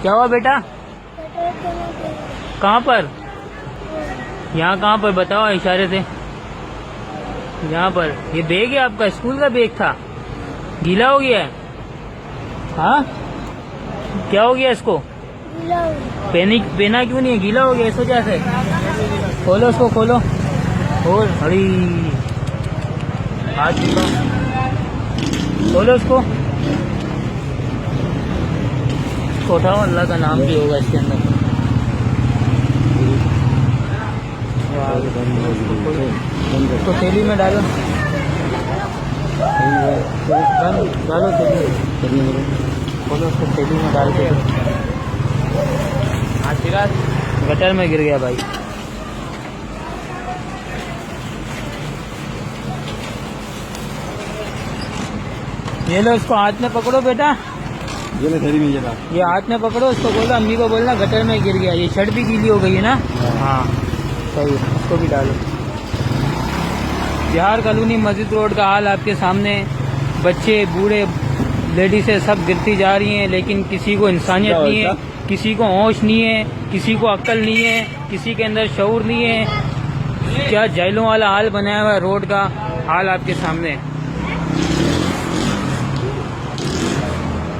क्या हुआ बेटा? कहाँ पर? यहाँ कहाँ पर बताओ इशारे से। यहाँ पर। ये बैग है आपका? स्कूल का बैग था? गीला हो गया है? हाँ, क्या हो गया इसको? पहना क्यों नहीं है? गीला हो गया इस वजह से। खोलो उसको, खोलो। और हरी हाथ दिखाओ, खोलो उसको। उठाओ, अल्लाह का नाम भी होगा इसके अंदर। तो थैली में डालो, डालो थैली में, खोलो उसको, थैली में डाल के। गटर में गिर गया भाई। ये लो, इसको हाथ में पकड़ो बेटा। ये ले थैली में, ये हाथ में पकड़ो, उसको बोलो, अम्मी को बोलना गटर में गिर गया। ये शर्ट भी गीली हो गई है ना? हाँ सही, उसको भी डालो। बिहार कॉलोनी मस्जिद रोड का हाल आपके सामने। बच्चे, बूढ़े, लेडीज़ें सब गिरती जा रही हैं, लेकिन किसी को इंसानियत नहीं है, किसी को होश नहीं है, किसी को अक्ल नहीं है, किसी के अंदर शऊर नहीं है। क्या जेलों वाला हाल बनाया हुआ है, रोड का हाल आपके सामने।